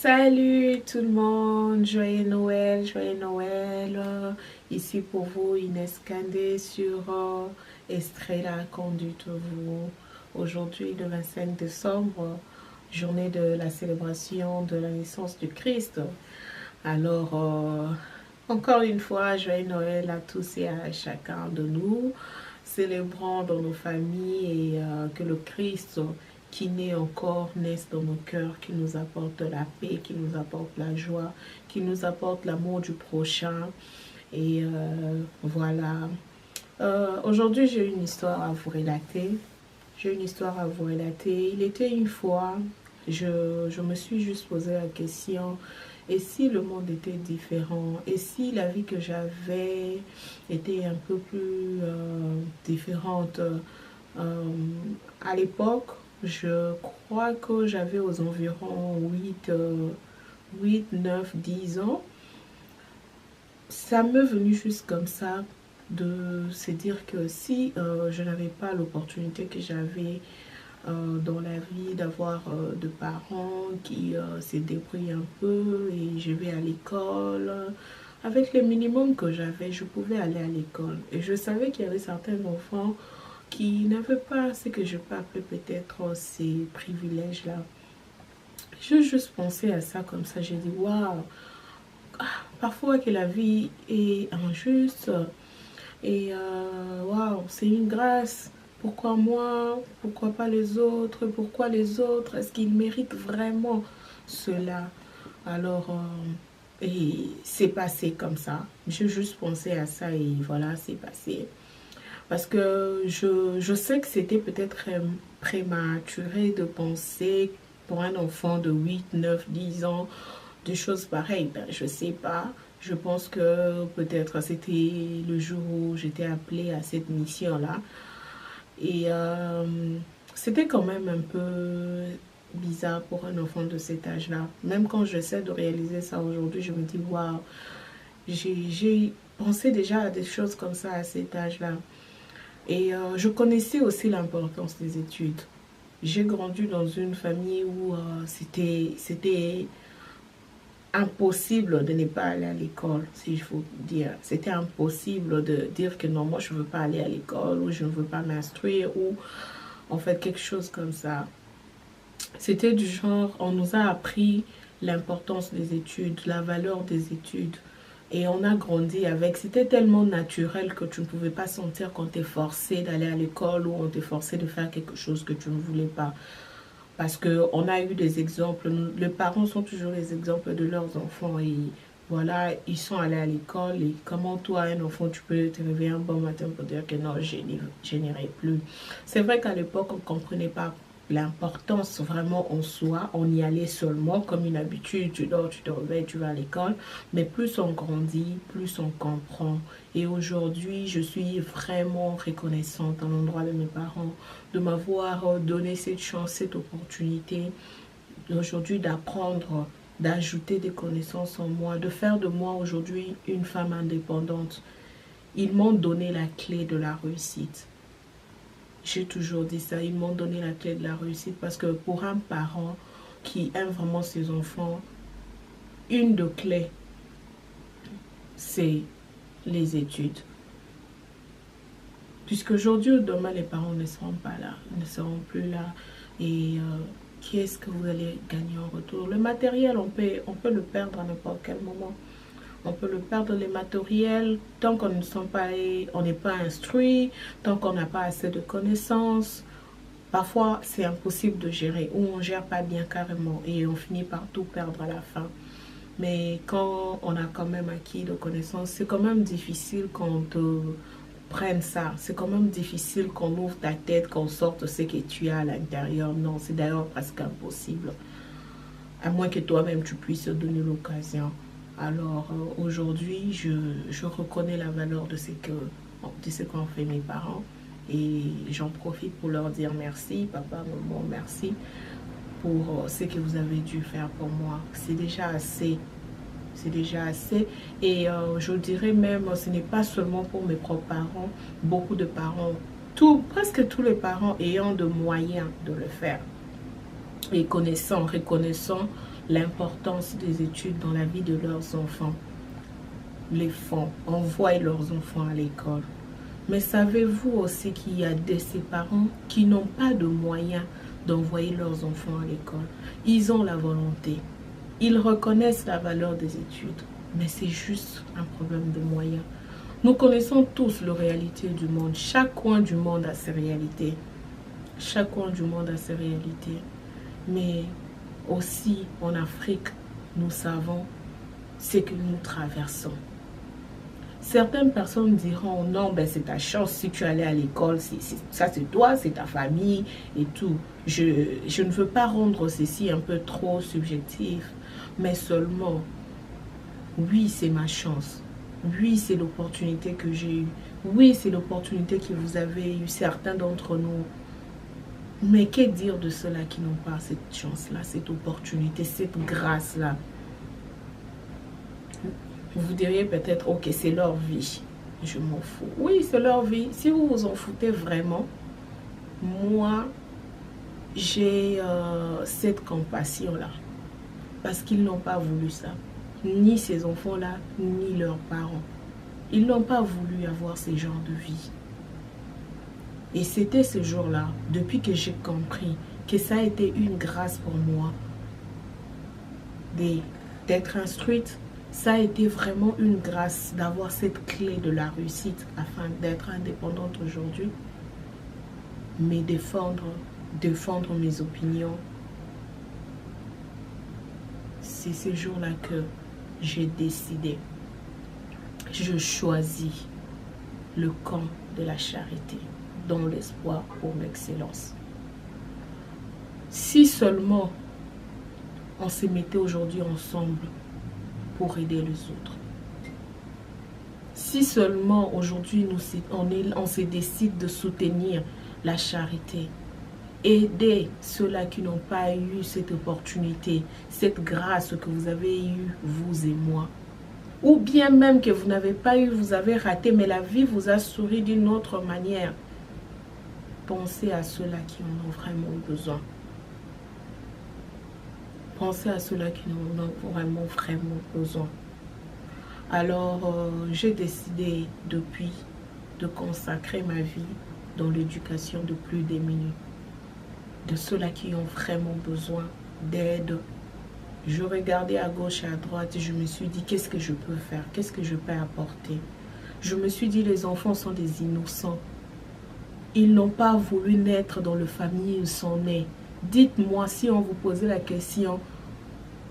Salut tout le monde, joyeux Noël, joyeux Noël. Ici pour vous Inès Kandé sur Estrella Conduite vous. Aujourd'hui le 25 décembre, journée de la célébration de la naissance du Christ. Alors encore une fois, joyeux Noël à tous et à chacun de nous. Célébrons dans nos familles et que le Christ qui naît encore naisse dans nos cœurs, qui nous apporte la paix, qui nous apporte la joie, qui nous apporte l'amour du prochain. Et voilà. Aujourd'hui, j'ai une histoire à vous relater. J'ai une histoire à vous relater. Il était une fois, je me suis juste posé la question, et si le monde était différent? Et si la vie que j'avais était un peu plus différente? À l'époque, je crois que j'avais aux environs 9, 10 ans. Ça m'est venu juste comme ça de se dire que si je n'avais pas l'opportunité que j'avais dans la vie d'avoir de parents qui se débrouillent un peu et je vais à l'école. Avec le minimum que j'avais, je pouvais aller à l'école. Et je savais qu'il y avait certains enfants qui n'avaient pas ce que je peux appeler peut-être ces privilèges-là. J'ai juste pensé à ça comme ça. J'ai dit, waouh, parfois que la vie est injuste et waouh, c'est une grâce. Pourquoi moi? Pourquoi pas les autres? Pourquoi les autres? Est-ce qu'ils méritent vraiment cela? Alors, et c'est passé comme ça. J'ai juste pensé à ça et voilà, c'est passé. Parce que je sais que c'était peut-être prématuré de penser pour un enfant de 8, 9, 10 ans, des choses pareilles. Ben, je sais pas. Je pense que peut-être c'était le jour où j'étais appelée à cette mission-là. Et c'était quand même un peu bizarre pour un enfant de cet âge-là. Même quand j'essaie de réaliser ça aujourd'hui, je me dis, waouh, j'ai pensé déjà à des choses comme ça à cet âge-là. Et je connaissais l'importance des études. J'ai grandi dans une famille où c'était impossible de ne pas aller à l'école, si je veux dire. C'était impossible de dire que non, moi je ne veux pas aller à l'école ou je ne veux pas m'instruire ou en fait quelque chose comme ça. C'était du genre, on nous a appris l'importance des études, la valeur des études. Et on a grandi avec, c'était tellement naturel que tu ne pouvais pas sentir qu'on t'est forcé d'aller à l'école ou on t'est forcé de faire quelque chose que tu ne voulais pas. Parce qu'on a eu des exemples, les parents sont toujours les exemples de leurs enfants et voilà, ils sont allés à l'école et comment toi, un enfant, tu peux te réveiller un bon matin pour dire que non, je n'irai plus. C'est vrai qu'à l'époque, on ne comprenait pas l'importance vraiment en soi, on y allait seulement comme une habitude, tu dors, tu te réveilles, tu vas à l'école, mais plus on grandit, plus on comprend. Et aujourd'hui, je suis vraiment reconnaissante à l'endroit de mes parents de m'avoir donné cette chance, cette opportunité aujourd'hui d'apprendre, d'ajouter des connaissances en moi, de faire de moi aujourd'hui une femme indépendante. Ils m'ont donné la clé de la réussite. J'ai toujours dit ça, ils m'ont donné la clé de la réussite parce que pour un parent qui aime vraiment ses enfants, une des clés, c'est les études. Puisqu'aujourd'hui ou demain, les parents ne seront pas là, ne seront plus là. Et qui est-ce que vous allez gagner en retour? Le matériel, on peut le perdre à n'importe quel moment. On peut le perdre, les matériels, tant qu'on ne sont pas, on n'est pas instruit, tant qu'on n'a pas assez de connaissances. Parfois, c'est impossible de gérer ou on ne gère pas bien carrément et on finit par tout perdre à la fin. Mais quand on a quand même acquis de connaissances, c'est quand même difficile qu'on te prenne ça. C'est quand même difficile qu'on ouvre ta tête, qu'on sorte ce que tu as à l'intérieur. Non, c'est d'ailleurs presque impossible. À moins que toi-même tu puisses donner l'occasion. Alors aujourd'hui, je reconnais la valeur de ce qu'ont fait mes parents. Et j'en profite pour leur dire merci, papa, maman, merci pour ce que vous avez dû faire pour moi. C'est déjà assez. C'est déjà assez. Et je dirais même, ce n'est pas seulement pour mes propres parents, beaucoup de parents, presque tous les parents ayant de moyens de le faire et reconnaissant l'importance des études dans la vie de leurs enfants. Les fonds envoient leurs enfants à l'école. Mais savez-vous aussi qu'il y a ces parents qui n'ont pas de moyens d'envoyer leurs enfants à l'école? Ils ont la volonté. Ils reconnaissent la valeur des études. Mais c'est juste un problème de moyens. Nous connaissons tous la réalité du monde. Chaque coin du monde a ses réalités. Chaque coin du monde a ses réalités. Mais aussi en Afrique, nous savons ce que nous traversons. Certaines personnes diront, non, ben c'est ta chance si tu allais à l'école, ça c'est toi, c'est ta famille et tout. Je ne veux pas rendre ceci un peu trop subjectif, mais seulement, oui, c'est ma chance. Oui, c'est l'opportunité que j'ai eue. Oui, c'est l'opportunité que vous avez eue, certains d'entre nous. Mais que dire de ceux-là qui n'ont pas cette chance-là, cette opportunité, cette grâce-là? Vous diriez peut-être, ok, c'est leur vie. Je m'en fous. Oui, c'est leur vie. Si vous vous en foutez vraiment, moi, j'ai cette compassion-là. Parce qu'ils n'ont pas voulu ça. Ni ces enfants-là, ni leurs parents. Ils n'ont pas voulu avoir ce genre de vie. Et c'était ce jour-là, depuis que j'ai compris que ça a été une grâce pour moi d'être instruite. Ça a été vraiment une grâce d'avoir cette clé de la réussite afin d'être indépendante aujourd'hui. Mais défendre mes opinions. C'est ce jour-là que j'ai décidé. Je choisis le camp de la charité, dans l'espoir pour l'excellence. Si seulement on se mettait aujourd'hui ensemble pour aider les autres. Si seulement aujourd'hui on se décide de soutenir la charité, aider ceux-là qui n'ont pas eu cette opportunité, cette grâce que vous avez eue, vous et moi. Ou bien même que vous n'avez pas eu, vous avez raté, mais la vie vous a souri d'une autre manière. Pensez à ceux-là qui en ont vraiment besoin. Pensez à ceux-là qui en ont vraiment besoin. Alors, j'ai décidé depuis de consacrer ma vie dans l'éducation de plus démunis. De ceux-là qui ont vraiment besoin d'aide. Je regardais à gauche et à droite et je me suis dit, qu'est-ce que je peux faire? Qu'est-ce que je peux apporter? Je me suis dit, les enfants sont des innocents. Ils n'ont pas voulu naître dans le famille où ils sont nés. Dites-moi, si on vous posait la question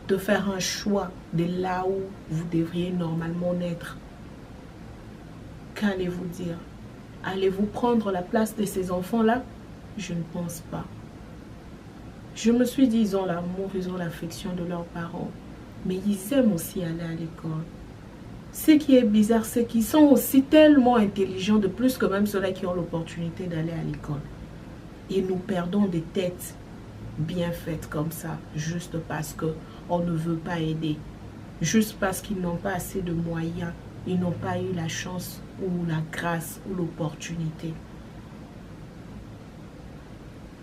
de faire un choix de là où vous devriez normalement naître, qu'allez-vous dire? Allez-vous prendre la place de ces enfants-là? Je ne pense pas. Je me suis dit, ils ont l'amour, ils ont l'affection de leurs parents, mais ils aiment aussi aller à l'école. Ce qui est bizarre, c'est qu'ils sont aussi tellement intelligents, de plus que même ceux-là qui ont l'opportunité d'aller à l'école. Et nous perdons des têtes bien faites comme ça, juste parce qu'on ne veut pas aider, juste parce qu'ils n'ont pas assez de moyens, ils n'ont pas eu la chance ou la grâce ou l'opportunité.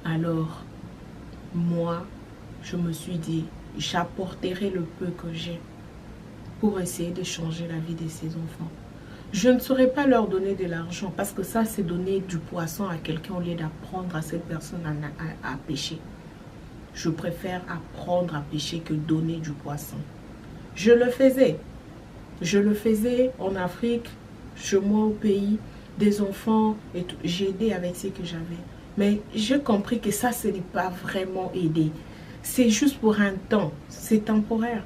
Alors, moi, je me suis dit, j'apporterai le peu que j'ai pour essayer de changer la vie de ces enfants. Je ne saurais pas leur donner de l'argent parce que ça, c'est donner du poisson à quelqu'un au lieu d'apprendre à cette personne à pêcher. Je préfère apprendre à pêcher que donner du poisson. Je le faisais. Je le faisais en Afrique, chez moi au pays, des enfants, et j'ai aidé avec ce que j'avais. Mais j'ai compris que ça, ce n'est pas vraiment aider. C'est juste pour un temps, c'est temporaire.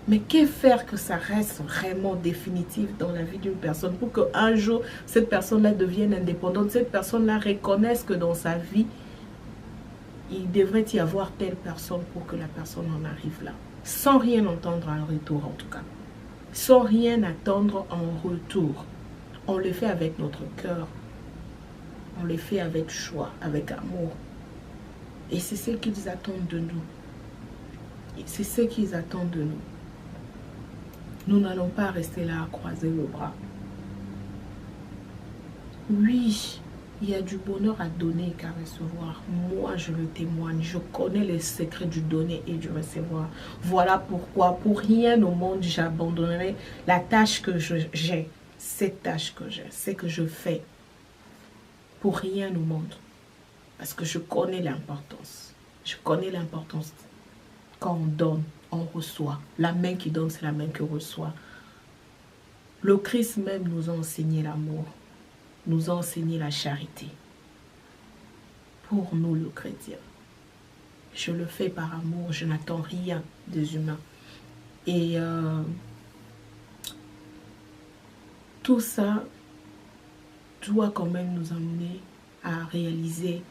Mais que faire que ça reste vraiment définitif dans la vie d'une personne pour qu'un jour, cette personne-là devienne indépendante, cette personne-là reconnaisse que dans sa vie, il devrait y avoir telle personne pour que la personne en arrive là. Sans rien entendre en retour en tout cas. Sans rien attendre en retour. On le fait avec notre cœur. On le fait avec choix, avec amour. Et c'est ce qu'ils attendent de nous. C'est ce qu'ils attendent de nous. Nous n'allons pas rester là à croiser le bras. Oui, Il y a du bonheur à donner qu'à recevoir. Moi, je le témoigne. Je connais les secrets du donner et du recevoir. Voilà pourquoi, pour rien au monde, j'abandonnerai la tâche que j'ai. Cette tâche que j'ai, c'est que je fais. Pour rien au monde. Parce que je connais l'importance. Je connais l'importance. Quand on donne, on reçoit. La main qui donne, c'est la main qui reçoit. Le Christ même nous a enseigné l'amour. Nous a enseigné la charité. Pour nous, le chrétien. Je le fais par amour, je n'attends rien des humains. Et tout ça doit quand même nous amener à réaliser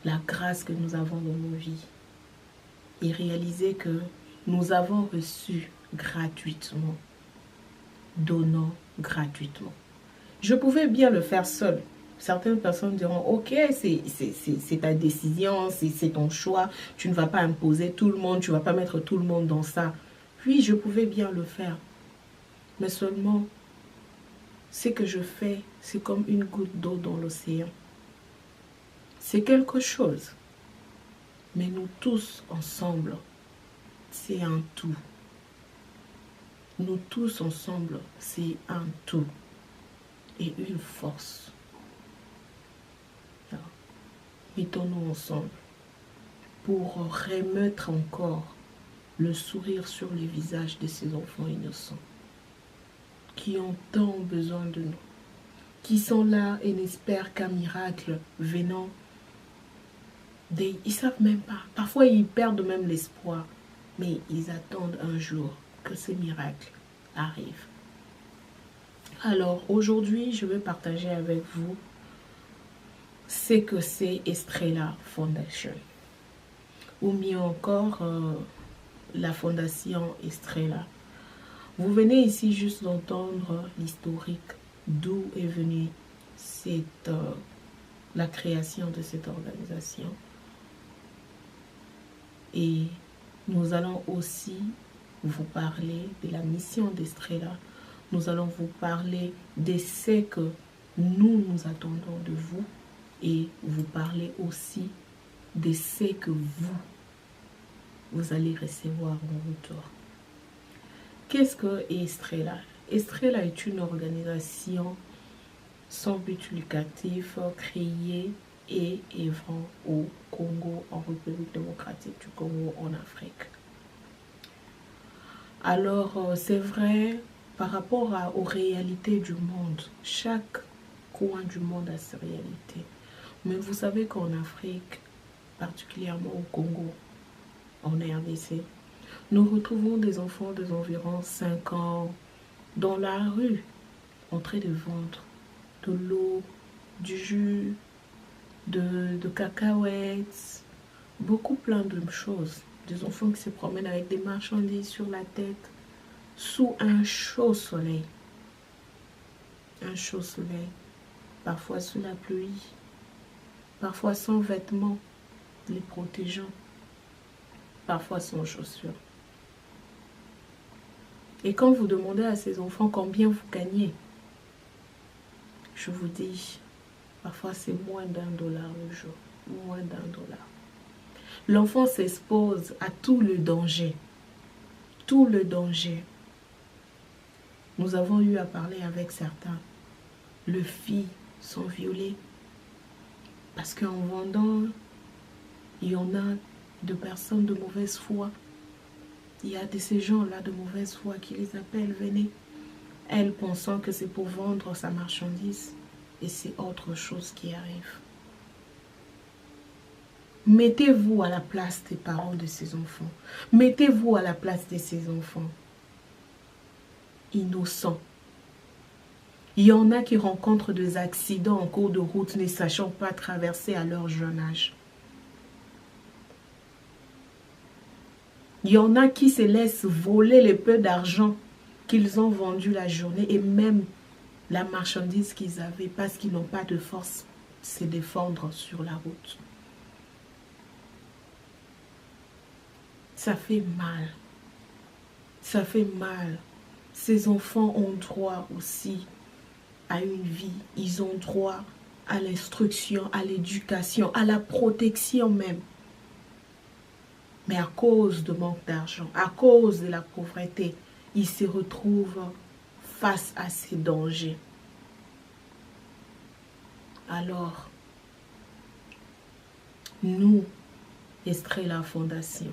la grâce que nous avons dans nos vies. Et réaliser que nous avons reçu gratuitement, donnant gratuitement. Je pouvais bien le faire seul. Certaines personnes diront, ok, c'est ta décision, c'est ton choix, tu ne vas pas imposer tout le monde, tu ne vas pas mettre tout le monde dans ça. Puis, je pouvais bien le faire. Mais seulement, ce que je fais, c'est comme une goutte d'eau dans l'océan. C'est quelque chose. Mais nous tous ensemble, c'est un tout. Nous tous ensemble, c'est un tout. Et une force. Mettons-nous ensemble pour remettre encore le sourire sur les visages de ces enfants innocents qui ont tant besoin de nous, qui sont là et n'espèrent qu'un miracle venant. Ils ne savent même pas. Parfois, ils perdent même l'espoir, mais ils attendent un jour que ce miracle arrive. Alors, aujourd'hui, je vais partager avec vous ce que c'est Estrella Foundation. Ou mieux encore, la Fondation Estrella. Vous venez ici juste d'entendre l'historique d'où est venue la création de cette organisation. Et nous allons aussi vous parler de la mission d'Estrella. Nous allons vous parler de ce que nous attendons de vous et vous parler aussi de ce que vous allez recevoir en retour. Qu'est-ce que Estrella? Estrella est une organisation sans but lucratif créée et œuvrant au Congo, en République démocratique du Congo, en Afrique. Alors, c'est vrai, par rapport aux réalités du monde, chaque coin du monde a ses réalités. Mais vous savez qu'en Afrique, particulièrement au Congo, en RDC, nous retrouvons des enfants d'environ 5 ans dans la rue, en train de vendre de l'eau, du jus, de cacahuètes, plein de choses. Des enfants qui se promènent avec des marchandises sur la tête, sous un chaud soleil. Un chaud soleil, parfois sous la pluie, parfois sans vêtements les protégeant, parfois sans chaussures. Et quand vous demandez à ces enfants combien vous gagnez, je vous dis, parfois c'est moins d'$1 le jour, moins d'$1. L'enfant s'expose à tout le danger, tout le danger. Nous avons eu à parler avec certains. Les filles sont violées parce qu'en vendant, il y en a de personnes de mauvaise foi. Il y a de ces gens-là de mauvaise foi qui les appellent, venez. Elles pensant que c'est pour vendre sa marchandise et c'est autre chose qui arrive. Mettez-vous à la place des parents de ces enfants. Mettez-vous à la place de ces enfants innocents. Il y en a qui rencontrent des accidents en cours de route ne sachant pas traverser à leur jeune âge. Il y en a qui se laissent voler le peu d'argent qu'ils ont vendu la journée et même la marchandise qu'ils avaient parce qu'ils n'ont pas de force de se défendre sur la route. Ça fait mal. Ça fait mal. Ces enfants ont droit aussi à une vie. Ils ont droit à l'instruction, à l'éducation, à la protection même. Mais à cause de manque d'argent, à cause de la pauvreté, ils se retrouvent face à ces dangers. Alors, nous, Estrella Fondation,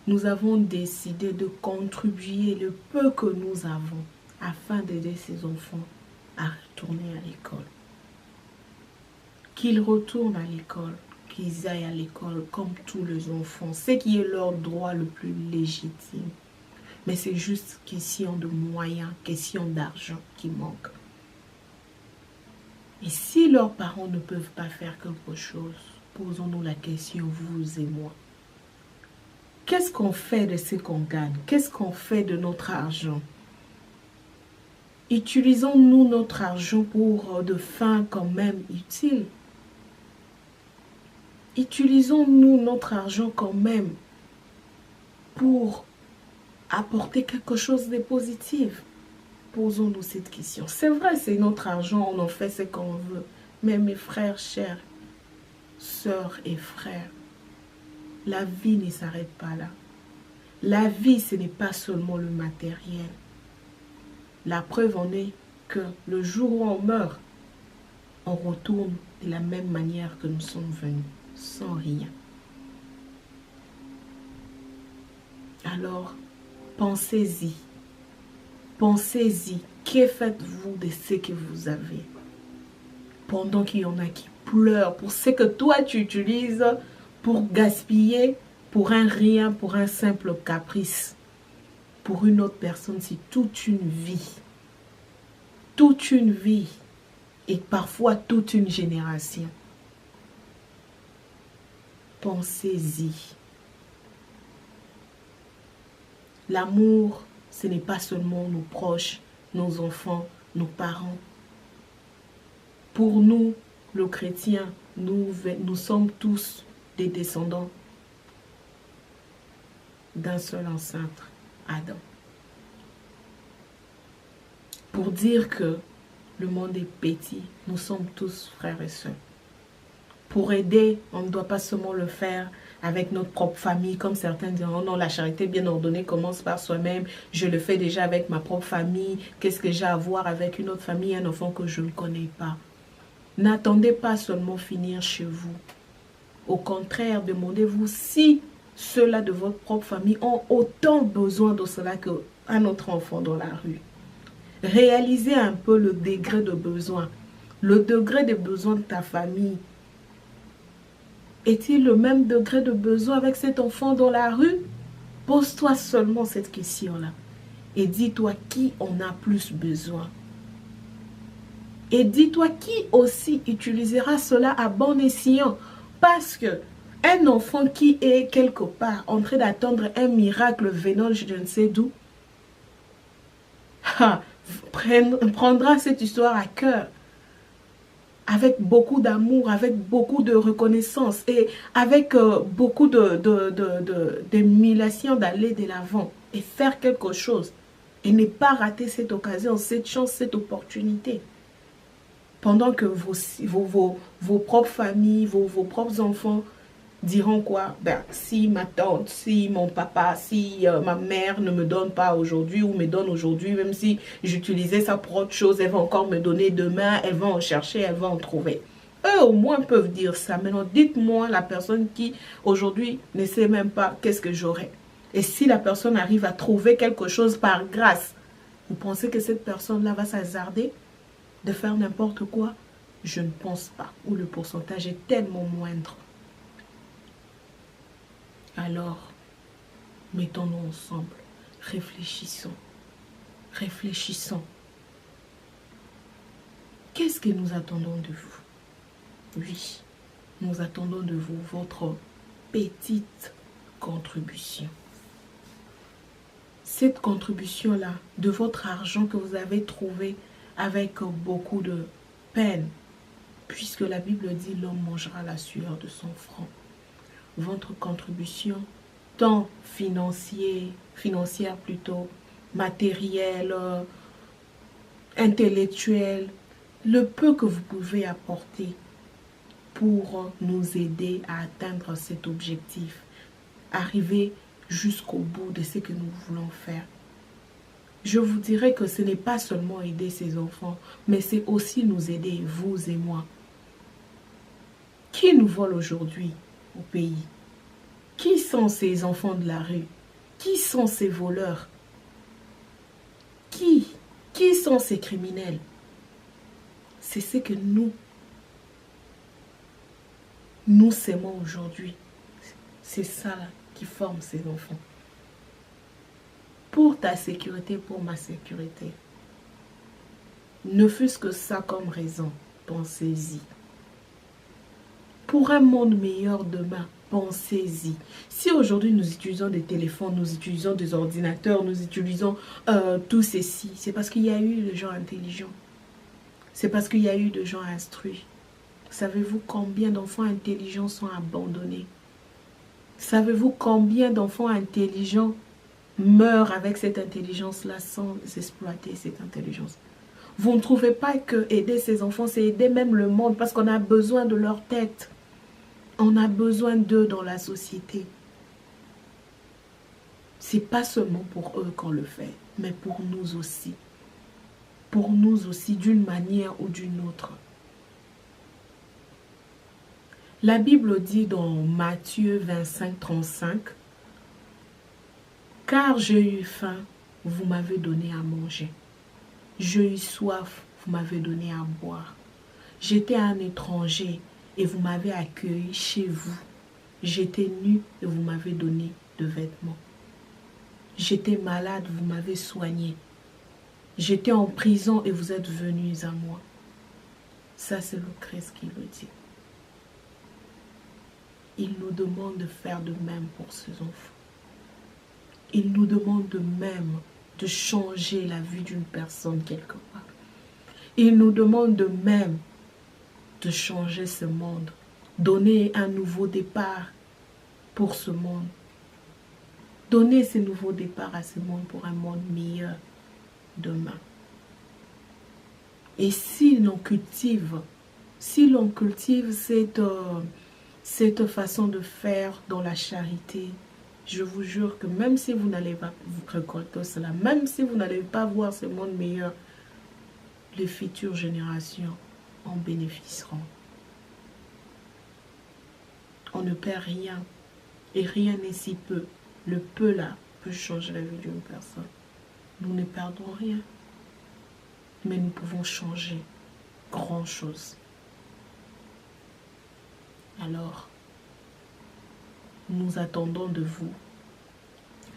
nous avons décidé de contribuer le peu que nous avons afin d'aider ces enfants à retourner à l'école. Qu'ils retournent à l'école, qu'ils aillent à l'école comme tous les enfants, ce qui est leur droit le plus légitime. Mais c'est juste question de moyens, question d'argent qui manque. Et si leurs parents ne peuvent pas faire quelque chose, posons-nous la question, vous et moi. Qu'est-ce qu'on fait de ce qu'on gagne? Qu'est-ce qu'on fait de notre argent? Utilisons-nous notre argent pour de fins quand même utiles? Utilisons-nous notre argent quand même pour apporter quelque chose de positif? Posons-nous cette question. C'est vrai, c'est notre argent, on en fait ce qu'on veut. Mais mes frères chers, sœurs et frères, la vie ne s'arrête pas là. La vie, ce n'est pas seulement le matériel. La preuve en est que le jour où on meurt, on retourne de la même manière que nous sommes venus, sans rien. Alors, pensez-y. Pensez-y. Que faites-vous de ce que vous avez? Pendant qu'il y en a qui pleurent pour ce que toi tu utilises pour gaspiller, pour un rien, pour un simple caprice. Pour une autre personne, c'est toute une vie. Toute une vie. Et parfois toute une génération. Pensez-y. L'amour, ce n'est pas seulement nos proches, nos enfants, nos parents. Pour nous, les chrétiens, nous sommes tous des descendants d'un seul ancêtre, Adam. Pour dire que le monde est petit, nous sommes tous frères et sœurs. Pour aider, on ne doit pas seulement le faire avec notre propre famille, comme certains disent, oh non, la charité bien ordonnée commence par soi-même, je le fais déjà avec ma propre famille, qu'est-ce que j'ai à voir avec une autre famille, un enfant que je ne connais pas. N'attendez pas seulement finir chez vous. Au contraire, demandez-vous si ceux-là de votre propre famille ont autant besoin de cela qu'un autre enfant dans la rue. Réalisez un peu le degré de besoin. Le degré de besoin de ta famille. Est-il le même degré de besoin avec cet enfant dans la rue? Pose-toi seulement cette question-là. Et dis-toi qui en a plus besoin. Et dis-toi qui aussi utilisera cela à bon escient. Parce que un enfant qui est quelque part en train d'attendre un miracle venant je ne sais d'où, prendra cette histoire à cœur. Avec beaucoup d'amour, avec beaucoup de reconnaissance et avec beaucoup d'émulation d'aller de l'avant et faire quelque chose. Et ne pas rater cette occasion, cette chance, cette opportunité. Pendant que vos propres familles, vos propres enfants diront quoi? Ben, si ma tante, si mon papa, si ma mère ne me donne pas aujourd'hui ou me donne aujourd'hui, même si j'utilisais ça pour autre chose, elle va encore me donner demain, elle va en chercher, elle va en trouver. Eux au moins peuvent dire ça. Maintenant, dites-moi la personne qui aujourd'hui ne sait même pas qu'est-ce que j'aurai. Et si la personne arrive à trouver quelque chose par grâce, vous pensez que cette personne-là va s'hasarder de faire n'importe quoi? Je ne pense pas. Ou le pourcentage est tellement moindre. Alors, mettons-nous ensemble, réfléchissons, réfléchissons. Qu'est-ce que nous attendons de vous? Oui, nous attendons de vous votre petite contribution. Cette contribution-là, de votre argent que vous avez trouvé avec beaucoup de peine, puisque la Bible dit l'homme mangera la sueur de son front. Votre contribution, tant financière plutôt, matérielle, intellectuelle, le peu que vous pouvez apporter pour nous aider à atteindre cet objectif, arriver jusqu'au bout de ce que nous voulons faire. Je vous dirais que ce n'est pas seulement aider ces enfants, mais c'est aussi nous aider, vous et moi. Qui nous vole aujourd'hui au pays? Qui sont ces enfants de la rue? Qui sont ces voleurs? Qui sont ces criminels? C'est ce que nous s'aimons aujourd'hui. C'est ça là, qui forme ces enfants. Pour ta sécurité, pour ma sécurité. Ne fût-ce que ça comme raison, pensez-y. Pour un monde meilleur demain, pensez-y. Si aujourd'hui nous utilisons des téléphones, nous utilisons des ordinateurs, nous utilisons tout ceci, c'est parce qu'il y a eu des gens intelligents. C'est parce qu'il y a eu des gens instruits. Savez-vous combien d'enfants intelligents sont abandonnés? Savez-vous combien d'enfants intelligents meurent avec cette intelligence-là sans exploiter cette intelligence? Vous ne trouvez pas que aider ces enfants, c'est aider même le monde parce qu'on a besoin de leur tête. On a besoin d'eux dans la société. C'est pas seulement pour eux qu'on le fait, mais pour nous aussi. Pour nous aussi, d'une manière ou d'une autre. La Bible dit dans Matthieu 25, 35, « Car j'ai eu faim, vous m'avez donné à manger. J'ai eu soif, vous m'avez donné à boire. J'étais un étranger et vous m'avez accueilli chez vous. J'étais nu et vous m'avez donné de vêtements. J'étais malade, vous m'avez soigné. J'étais en prison et vous êtes venus à moi. » Ça, c'est le Christ qui le dit. Il nous demande de faire de même pour ses enfants. Il nous demande de même de changer la vie d'une personne quelque part. Il nous demande de même de changer ce monde. Donner un nouveau départ pour ce monde. Donner ce nouveau départ à ce monde pour un monde meilleur demain. Et si l'on cultive cette façon de faire dans la charité, je vous jure que même si vous n'allez pas vous récolter cela, même si vous n'allez pas voir ce monde meilleur, les futures générations en bénéficieront. On ne perd rien et rien n'est si peu. Le peu là peut changer la vie d'une personne. Nous ne perdons rien, mais nous pouvons changer grand chose. Alors, nous attendons de vous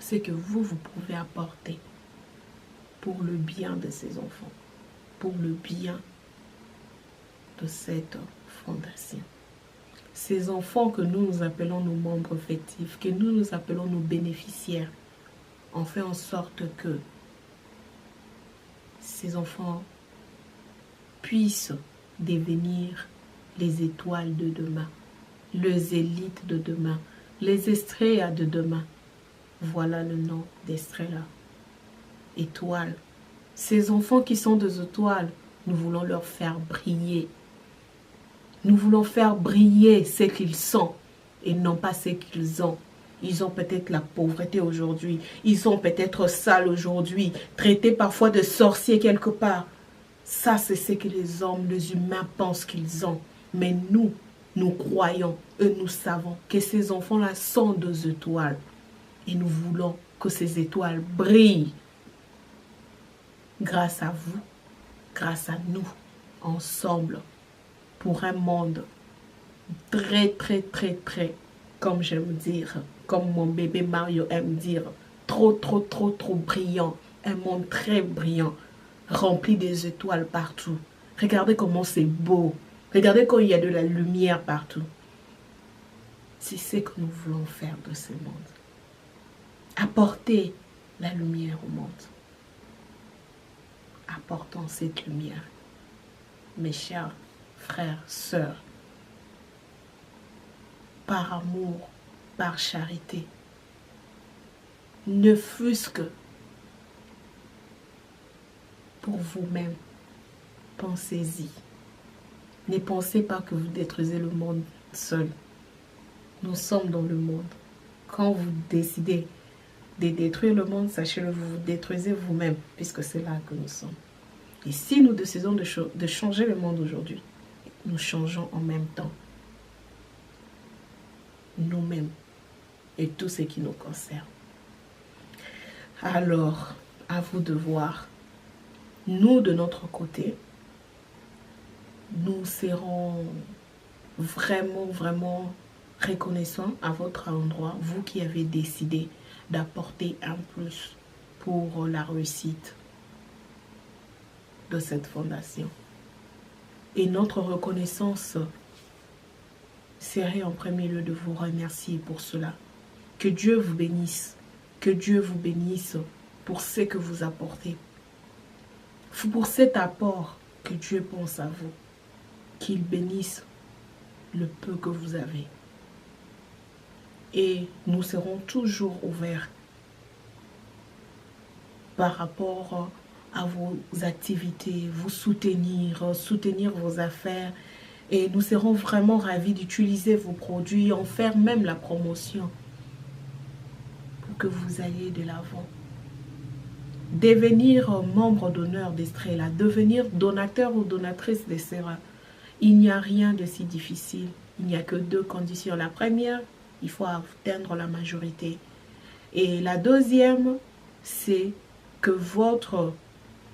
ce que vous pouvez apporter pour le bien de ces enfants, pour le bien de cette fondation. Ces enfants que nous appelons nos membres effectifs, que nous appelons nos bénéficiaires, on fait en sorte que ces enfants puissent devenir les étoiles de demain, les élites de demain, les Estrella de demain. Voilà le nom d'Estrella. Étoiles. Ces enfants qui sont des étoiles, nous voulons leur faire briller. Nous voulons faire briller ce qu'ils sont et non pas ce qu'ils ont. Ils ont peut-être la pauvreté aujourd'hui. Ils sont peut-être sales aujourd'hui, traités parfois de sorciers quelque part. Ça, c'est ce que les hommes, les humains pensent qu'ils ont. Mais nous croyons et nous savons que ces enfants-là sont des étoiles. Et nous voulons que ces étoiles brillent grâce à vous, grâce à nous, ensemble, pour un monde très, très, très, très, comme j'aime dire, comme mon bébé Mario aime dire, trop, trop, trop, trop brillant. Un monde très brillant, rempli des étoiles partout. Regardez comment c'est beau. Regardez quand il y a de la lumière partout. C'est ce que nous voulons faire de ce monde. Apporter la lumière au monde. Apportons cette lumière. Mes chers frères, sœurs, par amour, par charité, ne fût-ce que pour vous-même, pensez-y. Ne pensez pas que vous détruisez le monde seul. Nous sommes dans le monde. Quand vous décidez de détruire le monde, sachez-le, vous vous détruisez vous-même, puisque c'est là que nous sommes. Et si nous décidons de changer le monde aujourd'hui, nous changeons en même temps nous-mêmes et tout ce qui nous concerne. Alors, à vous de voir. Nous, de notre côté, nous serons vraiment, vraiment reconnaissants à votre endroit, vous qui avez décidé d'apporter un plus pour la réussite de cette fondation. Et notre reconnaissance serait en premier lieu de vous remercier pour cela. Que Dieu vous bénisse. Que Dieu vous bénisse pour ce que vous apportez. Pour cet apport que Dieu pense à vous. Qu'il bénisse le peu que vous avez. Et nous serons toujours ouverts par rapport à vos activités, vous soutenir, soutenir vos affaires. Et nous serons vraiment ravis d'utiliser vos produits, en faire même la promotion pour que vous alliez de l'avant. Devenir membre d'honneur d'Estrella, devenir donateur ou donatrice d'Estrella, il n'y a rien de si difficile. Il n'y a que deux conditions. La première, il faut atteindre la majorité. Et la deuxième, c'est que votre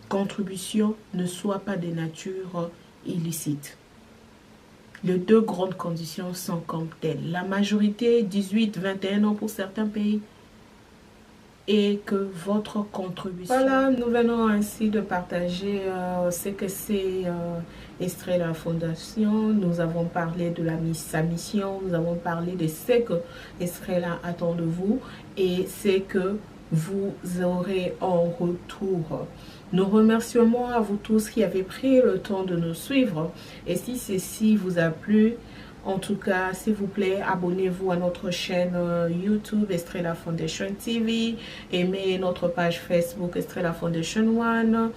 contribution ne soit pas de nature illicite. Les deux grandes conditions sont comme telles. La majorité, 18-21 ans pour certains pays, et que votre contribution... Voilà, nous venons ainsi de partager ce que c'est Estrella Fondation. Nous avons parlé de sa mission, nous avons parlé de ce que Estrella attend de vous et ce que vous aurez en retour. Nous remercions à vous tous qui avez pris le temps de nous suivre. Et si ceci vous a plu, en tout cas, s'il vous plaît, abonnez-vous à notre chaîne YouTube Estrella Foundation TV. Aimez notre page Facebook Estrella Foundation One.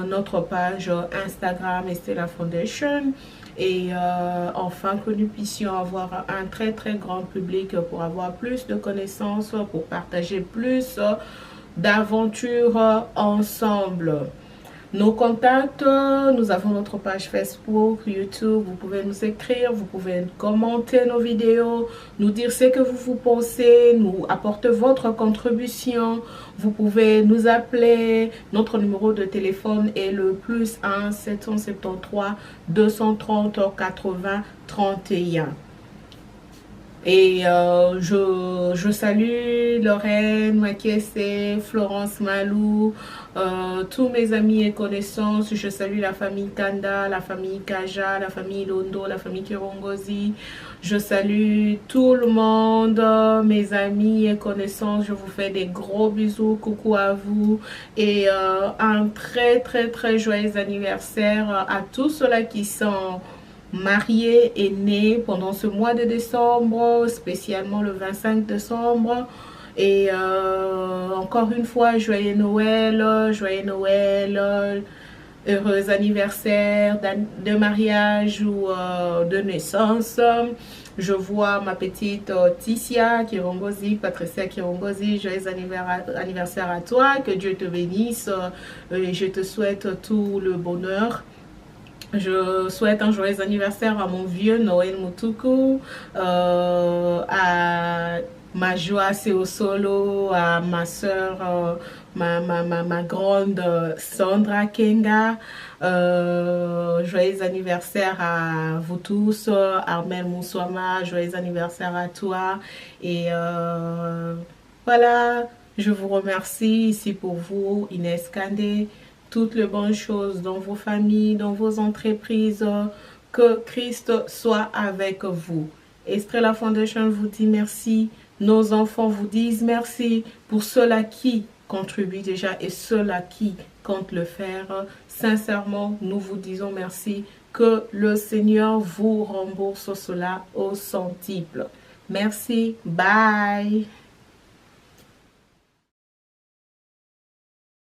Notre page Instagram Estrella Foundation. Et enfin, que nous puissions avoir un très très grand public pour avoir plus de connaissances, pour partager plus d'aventures ensemble. Nos contacts, nous avons notre page Facebook, YouTube, vous pouvez nous écrire, vous pouvez commenter nos vidéos, nous dire ce que vous pensez, nous apporter votre contribution, vous pouvez nous appeler, notre numéro de téléphone est le +1 773 230 80 31. Et je salue Lorraine, Makiese, Florence Malou, tous mes amis et connaissances. Je salue la famille Kanda, la famille Kaja, la famille Londo, la famille Kirongozi. Je salue tout le monde, mes amis et connaissances. Je vous fais des gros bisous, coucou à vous. Et un très très très joyeux anniversaire à tous ceux-là qui sont marié et né pendant ce mois de décembre, spécialement le 25 décembre. Et encore une fois, joyeux Noël, heureux anniversaire de mariage ou de naissance. Je vois ma petite Ticia Kirongozi, Patricia Kirongozi, joyeux anniversaire à toi, que Dieu te bénisse et je te souhaite tout le bonheur. Je souhaite un joyeux anniversaire à mon vieux Noël Mutuku, à ma joie Solo, à ma soeur, ma grande Sandra Kenga. Joyeux anniversaire à vous tous, Armel Moussouama, joyeux anniversaire à toi. Et voilà, je vous remercie ici pour vous, Inès Kandé. Toutes les bonnes choses dans vos familles, dans vos entreprises, que Christ soit avec vous. Estrella Foundation vous dit merci, nos enfants vous disent merci pour ceux-là qui contribuent déjà et ceux-là qui comptent le faire. Sincèrement, nous vous disons merci, que le Seigneur vous rembourse cela au centuple. Merci, bye.